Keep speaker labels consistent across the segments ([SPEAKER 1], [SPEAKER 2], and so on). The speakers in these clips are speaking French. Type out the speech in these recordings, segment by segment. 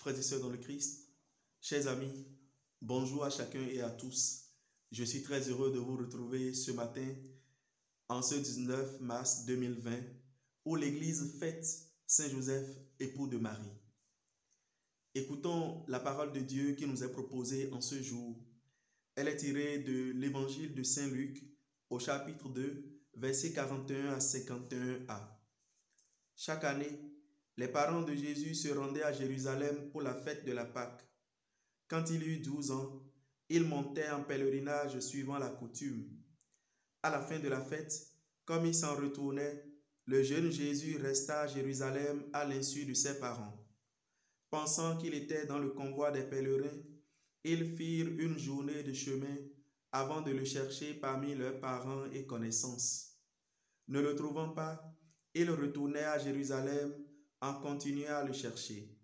[SPEAKER 1] Frères et sœurs dans le Christ, chers amis, bonjour à chacun et à tous. Je suis très heureux de vous retrouver ce matin, en ce 19 mars 2020, où l'Église fête Saint Joseph, époux de Marie. Écoutons la parole de Dieu qui nous est proposée en ce jour. Elle est tirée de l'Évangile de Saint Luc, au chapitre 2, versets 41 à 51a. Chaque année, les parents de Jésus se rendaient à Jérusalem pour la fête de la Pâque. Quand il eut 12 ans, il montait en pèlerinage suivant la coutume. À la fin de la fête, comme il s'en retournait, le jeune Jésus resta à Jérusalem à l'insu de ses parents. Pensant qu'il était dans le convoi des pèlerins, ils firent une journée de chemin avant de le chercher parmi leurs parents et connaissances. Ne le trouvant pas, ils retournaient à Jérusalem en continuant à le chercher.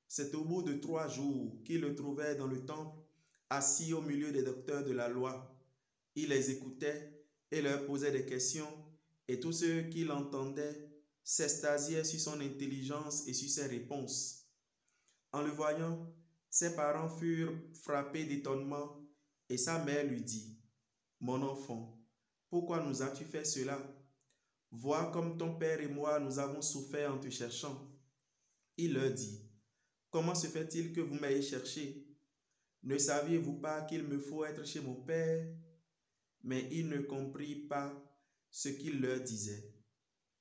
[SPEAKER 1] C'est au bout de 3 jours qu'ils le trouvèrent dans le temple, assis au milieu des docteurs de la loi. Il les écoutait et leur posait des questions, et tous ceux qui l'entendaient s'extasiaient sur son intelligence et sur ses réponses. En le voyant, ses parents furent frappés d'étonnement, et sa mère lui dit, « Mon enfant, pourquoi nous as-tu fait cela? Vois comme ton père et moi nous avons souffert en te cherchant. » Il leur dit, « Comment se fait-il que vous m'ayez cherché? Ne saviez-vous pas qu'il me faut être chez mon père? » Mais il ne comprit pas ce qu'il leur disait.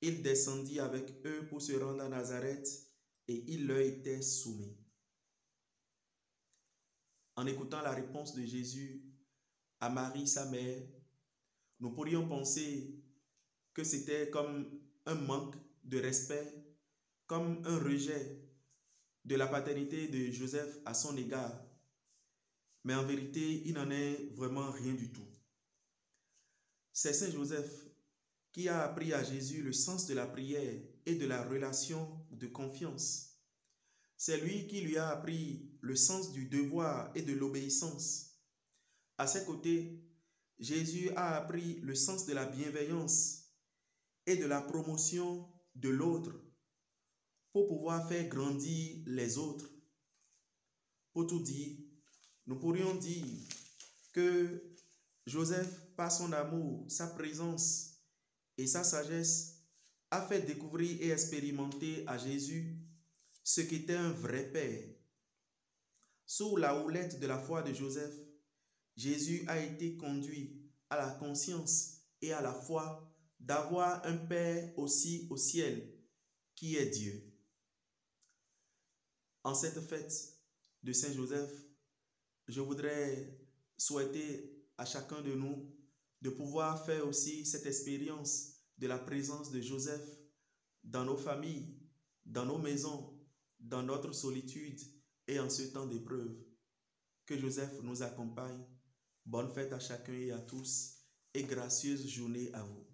[SPEAKER 1] Il descendit avec eux pour se rendre à Nazareth, et il leur était soumis. En écoutant la réponse de Jésus à Marie, sa mère, nous pourrions penser que c'était comme un manque de respect, comme un rejet de la paternité de Joseph à son égard. Mais en vérité, il n'en est vraiment rien du tout. C'est Saint Joseph qui a appris à Jésus le sens de la prière et de la relation de confiance. C'est lui qui lui a appris le sens du devoir et de l'obéissance. À ses côtés, Jésus a appris le sens de la bienveillance et de la promotion de l'autre pour pouvoir faire grandir les autres. Pour tout dire, nous pourrions dire que Joseph, par son amour, sa présence et sa sagesse, a fait découvrir et expérimenter à Jésus ce qu'était un vrai père. Sous la houlette de la foi de Joseph, Jésus a été conduit à la conscience et à la foi d'avoir un Père aussi au ciel, qui est Dieu. En cette fête de Saint Joseph, je voudrais souhaiter à chacun de nous de pouvoir faire aussi cette expérience de la présence de Joseph dans nos familles, dans nos maisons, dans notre solitude et en ce temps d'épreuve. Que Joseph nous accompagne. Bonne fête à chacun et à tous et gracieuse journée à vous.